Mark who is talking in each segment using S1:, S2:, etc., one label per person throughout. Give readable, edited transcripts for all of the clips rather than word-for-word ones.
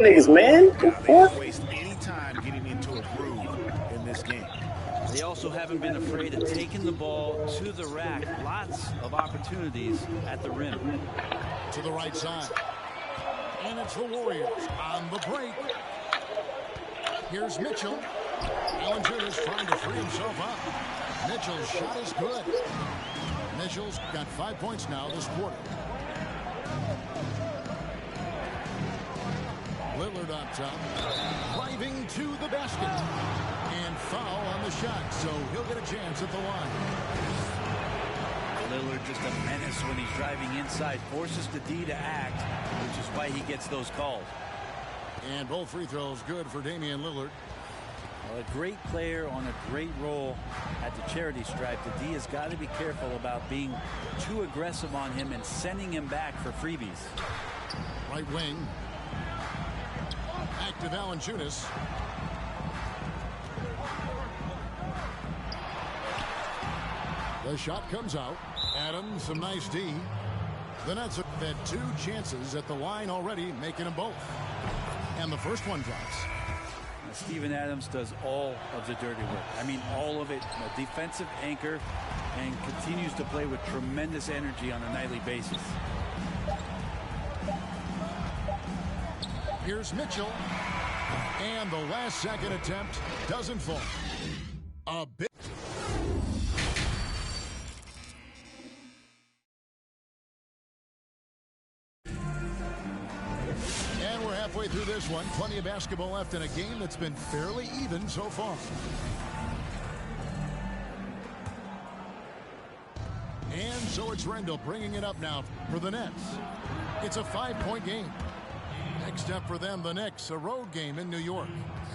S1: niggas, man.
S2: They don't waste any time getting into a groove in this game.
S3: They also haven't been afraid of taking the ball to the rack. Lots of opportunities at the rim.
S4: To the right side. And it's the Warriors on the break. Here's Mitchell. Valanciunas trying to free himself up. Mitchell's shot is good. Mitchell's got 5 points now this quarter. Lillard on top. Driving to the basket. And foul on the shot, so he'll get a chance at the line.
S3: Lillard just a menace when he's driving inside. Forces the D to act, which is why he gets those calls.
S4: And both free throws good for Damian Lillard.
S3: Well, a great player on a great role at the charity stripe. The D has got to be careful about being too aggressive on him and sending him back for freebies.
S4: Right wing. Back to Valanciunas. The shot comes out. Adams, some nice D. The Nets have had 2 chances at the line already, making them both. And the first one drops.
S3: Steven Adams does all of the dirty work. I mean, all of it. A defensive anchor, and continues to play with tremendous energy on a nightly basis.
S4: Here's Mitchell. And the last second attempt doesn't fall. A bit. And we're halfway through this one. Plenty of basketball left in a game that's been fairly even so far. And so it's Rendell bringing it up now for the Nets. It's a 5-point game. Next step for them, the Knicks, a road game in New York.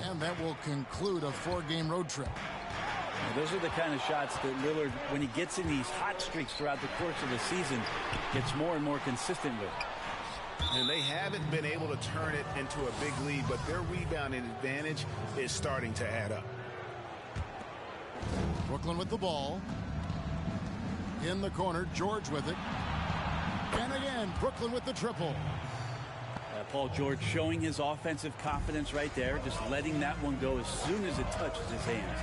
S4: And that will conclude a 4-game road trip.
S3: Now, those are the kind of shots that Lillard, when he gets in these hot streaks throughout the course of the season, gets more and more consistent with.
S2: And they haven't been able to turn it into a big lead, but their rebounding advantage is starting to add up.
S4: Brooklyn with the ball. In the corner, George with it. And again, Brooklyn with the triple.
S3: Paul George showing his offensive confidence right there, just letting that one go as soon as it touches his hands.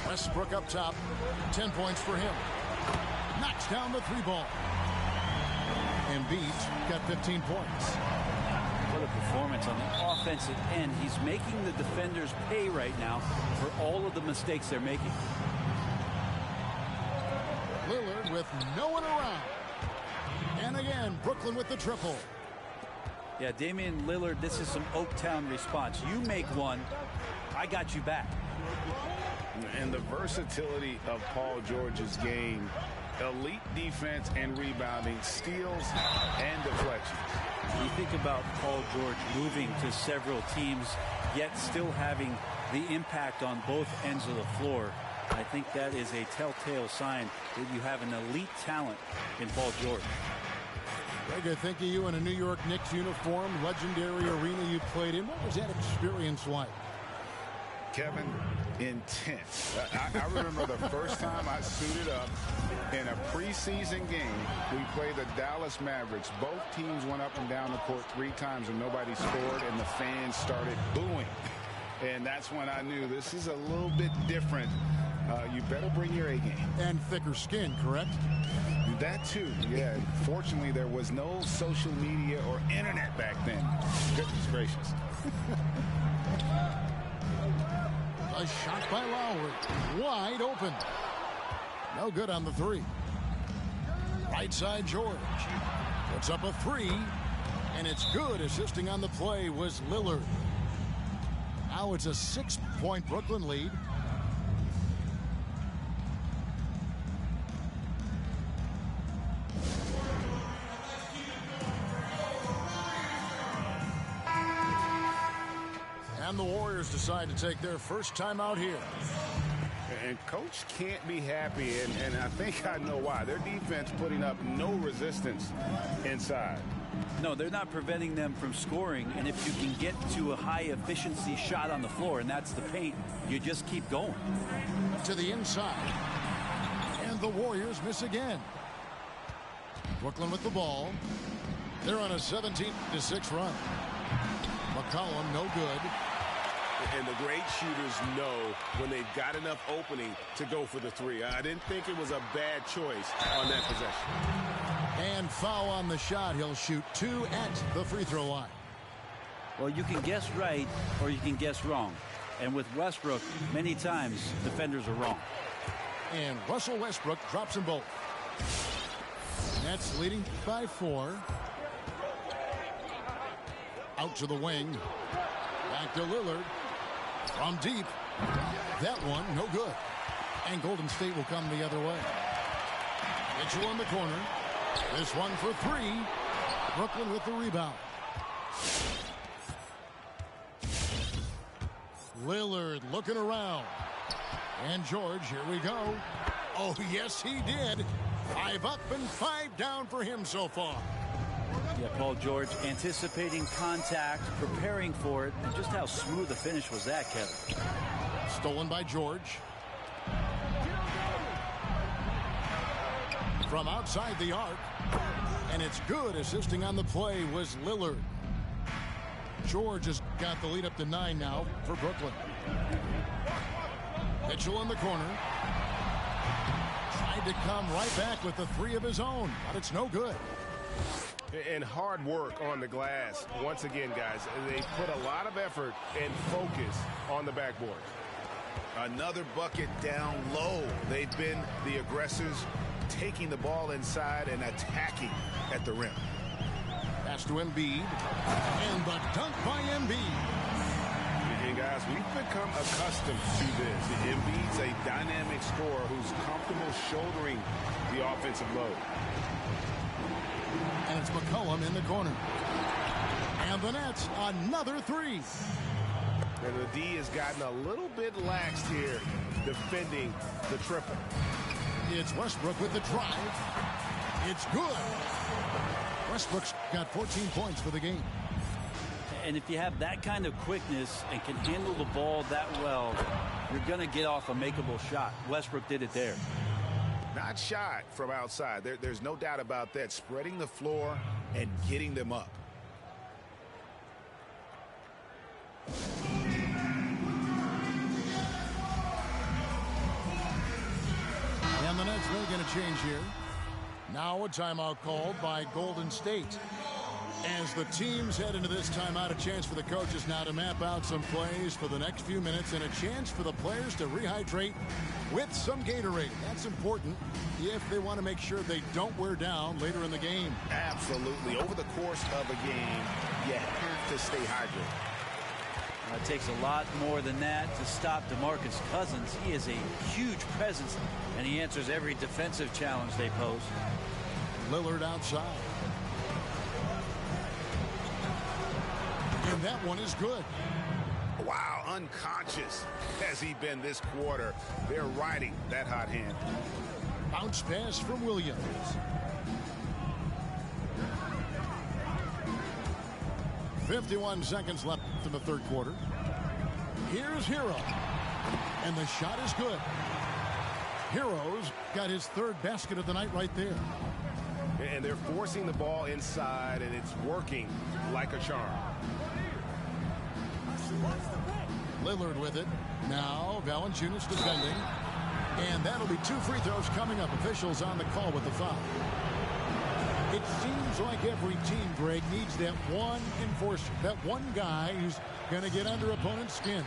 S4: Westbrook up top. 10 points for him. Knocks down the 3-ball. Embiid got 15 points.
S3: What a performance on the offensive end. He's making the defenders pay right now for all of the mistakes they're making.
S4: Lillard with no one around. And again, Brooklyn with the triple.
S3: Yeah, Damian Lillard, this is some Oaktown response. You make one, I got you back.
S2: And the versatility of Paul George's game, elite defense and rebounding, steals and deflections.
S3: You think about Paul George moving to several teams, yet still having the impact on both ends of the floor. I think that is a telltale sign that you have an elite talent in Paul George.
S4: Greg, I think of you in a New York Knicks uniform, legendary arena you played in. What was that experience like?
S2: Kevin, intense. I remember the first time I suited up in a preseason game. We played the Dallas Mavericks. Both teams went up and down the court 3 times and nobody scored, and the fans started booing. And that's when I knew this is a little bit different. You better bring your A game.
S4: And thicker skin, correct?
S2: That too, yeah. Fortunately, there was no social media or internet back then. Goodness gracious.
S4: A shot by Lowry. Wide open. No good on the 3. Right side, George. Puts up a 3. And it's good. Assisting on the play was Lillard. Now it's a 6-point Brooklyn lead. And the Warriors decide to take their first time out here.
S2: And coach can't be happy, and I think I know why. Their defense putting up no resistance inside.
S3: No, they're not preventing them from scoring, and if you can get to a high-efficiency shot on the floor, and that's the paint, you just keep going.
S4: To the inside. And the Warriors miss again. Brooklyn with the ball. They're on a 17-6 run. McCollum, no good.
S1: And the great shooters know when they've got enough opening to go for the three. I didn't think it was a bad choice on that possession.
S4: And foul on the shot. He'll shoot 2 at the free throw line.
S3: Well, you can guess right or you can guess wrong. And with Westbrook, many times defenders are wrong.
S4: And Russell Westbrook drops them both. Nets leading by 4. Out to the wing. Back to Lillard. From deep. That one, no good. And Golden State will come the other way. Mitchell in the corner. This one for 3. Brooklyn with the rebound. Lillard looking around. And George, here we go. Oh, yes, he did. 5 up and 5 down for him so far.
S3: Yeah, Paul George anticipating contact, preparing for it, and just how smooth the finish was that, Kevin.
S4: Stolen by George. From outside the arc. And it's good. Assisting on the play was Lillard. George has got the lead up to 9 now for Brooklyn. Mitchell in the corner. Tried to come right back with the 3 of his own, but it's no good.
S1: And hard work on the glass. Once again, guys, they put a lot of effort and focus on the backboard.
S2: Another bucket down low. They've been the aggressors, taking the ball inside and attacking at the rim.
S4: Pass to Embiid. And the dunk by Embiid.
S2: And guys, we've become accustomed to this. Embiid's a dynamic scorer who's comfortable shouldering the offensive load.
S4: And it's McCollum in the corner. And the Nets, another 3.
S1: And the D has gotten a little bit laxed here, defending the triple.
S4: It's Westbrook with the drive. It's good. Westbrook's got 14 points for the game.
S3: And if you have that kind of quickness and can handle the ball that well, you're going to get off a makeable shot. Westbrook did it there.
S2: Not shy from outside. There's no doubt about that. Spreading the floor and getting them up.
S4: And the Nets making a change here. Now a timeout called by Golden State. As the teams head into this timeout, a chance for the coaches now to map out some plays for the next few minutes and a chance for the players to rehydrate with some Gatorade. That's important if they want to make sure they don't wear down later in the game.
S2: Absolutely. Over the course of a game, you have to stay hydrated.
S3: It takes a lot more than that to stop DeMarcus Cousins. He is a huge presence, and he answers every defensive challenge they pose.
S4: Lillard outside. And that one is good.
S2: Wow, unconscious has he been this quarter. They're riding that hot hand.
S4: Bounce pass from Williams. .51 seconds left in the third quarter. Here's Hero. And the shot is good. Hero's got his 3rd basket of the night right there.
S1: And they're forcing the ball inside, and it's working like a charm.
S4: Lillard with it. Now Valanciunas defending. And that'll be 2 free throws coming up. Officials on the call with the foul. It seems like every team, Greg, needs that one enforcer, that one guy who's going to get under opponent's skin.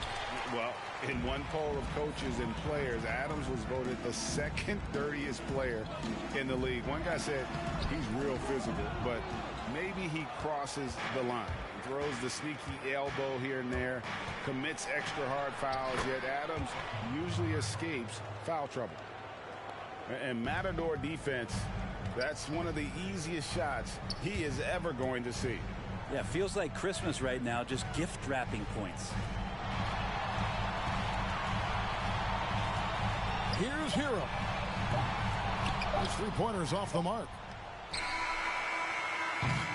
S2: Well, in one poll of coaches and players, Adams was voted the 2nd dirtiest player in the league. One guy said he's real physical, but maybe he crosses the line. Throws the sneaky elbow here and there, commits extra hard fouls, yet Adams usually escapes foul trouble. And Matador defense, that's one of the easiest shots he is ever going to see.
S3: Yeah, feels like Christmas right now, just gift wrapping points.
S4: Here's Hero. His 3-pointer's off the mark.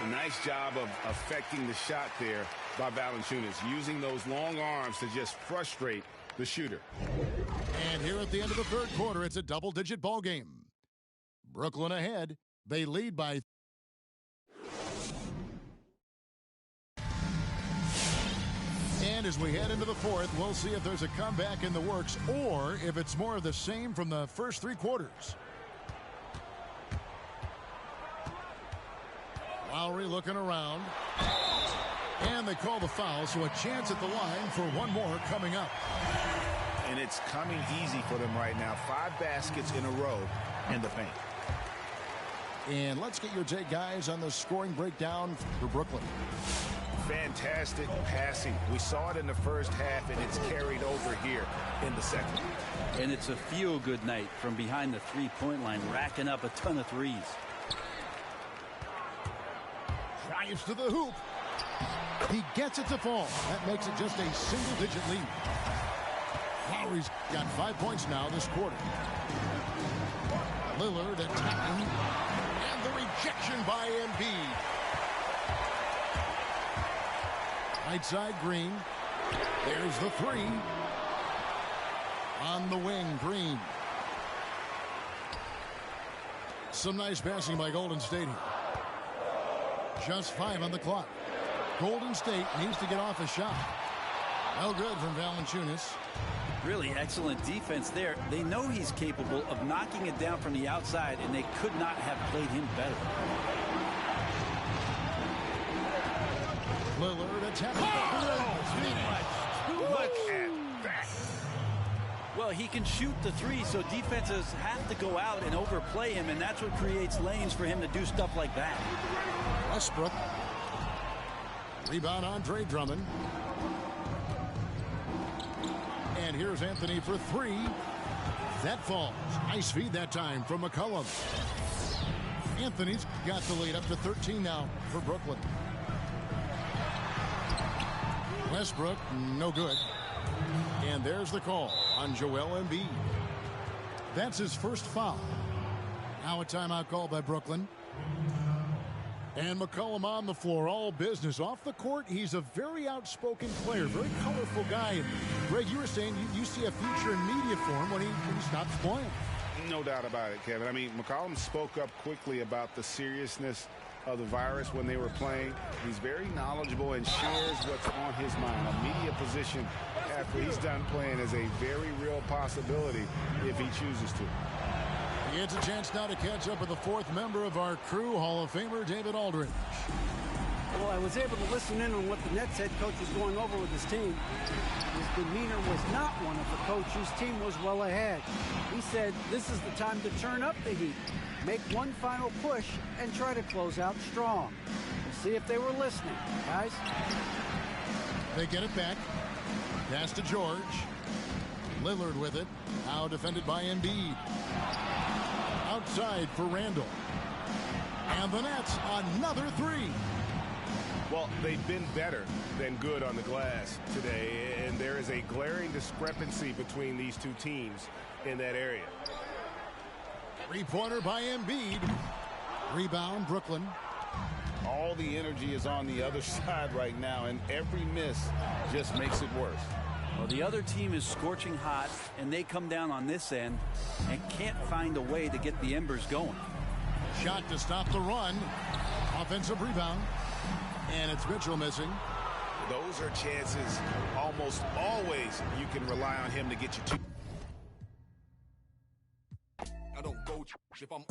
S2: A nice job of affecting the shot there by Valanciunas, using those long arms to just frustrate the shooter.
S4: And here at the end of the third quarter, it's a double-digit ball game. Brooklyn ahead They lead by. And as we head into the fourth, we'll see if there's a comeback in the works or if it's more of the same from the first three quarters. Lowry looking around. And they call the foul, so a chance at the line for one more coming up.
S2: And it's coming easy for them right now. 5 baskets in a row in the paint.
S4: And let's get your take, guys, on the scoring breakdown for Brooklyn.
S2: Fantastic passing. We saw it in the first half, and it's carried over here in the second.
S3: And it's a feel-good night from behind the three-point line, racking up a ton of threes.
S4: Drives to the hoop. He gets it to fall. That makes it just a single-digit lead. Lowry's got 5 points now this quarter. Lillard attacking. And the rejection by Embiid. Right side, Green. There's the three. On the wing, Green. Some nice passing by Golden State here. Just 5 on the clock. Golden State needs to get off a shot. No good from Valanciunas.
S3: Really excellent defense there. They know he's capable of knocking it down from the outside, and they could not have played him better.
S4: Lillard attacking.
S2: Look at that.
S3: Well, he can shoot the three, so defenses have to go out and overplay him, and that's what creates lanes for him to do stuff like that.
S4: Westbrook. Rebound, Andre Drummond. And here's Anthony for three. That falls. Nice feed that time from McCollum. Anthony's got the lead up to 13 now for Brooklyn. Westbrook, no good. And there's the call on Joel Embiid. That's his first foul. Now a timeout call by Brooklyn. And McCollum on the floor, all business. Off the court, he's a very outspoken player, very colorful guy. And Greg, you were saying you see a future in media for him when he stops playing.
S2: No doubt about it, Kevin. I mean, McCollum spoke up quickly about the seriousness of the virus when they were playing. He's very knowledgeable and shares what's on his mind. A media position after he's done playing is a very real possibility if he chooses to.
S4: He gets a chance now to catch up with the fourth member of our crew, Hall of Famer David Aldridge.
S5: Well, I was able to listen in on what the Nets head coach was going over with his team. His demeanor was not one of the coach whose team was well ahead. He said this is the time to turn up the heat, make one final push, and try to close out strong. We'll see if they were listening, guys.
S4: They get it back. Pass to George. Lillard with it. Now defended by Embiid. Outside for Randall. And the Nets, another three.
S1: Well, they've been better than good on the glass today, and there is a glaring discrepancy between these two teams in that area.
S4: Three-pointer by Embiid. Rebound, Brooklyn.
S2: All the energy is on the other side right now, and every miss just makes it worse.
S3: Well, the other team is scorching hot, and they come down on this end and can't find a way to get the embers going.
S4: Shot to stop the run. Offensive rebound. And it's Mitchell missing.
S1: Those are chances almost always you can rely on him to get you to.
S6: I don't go if I'm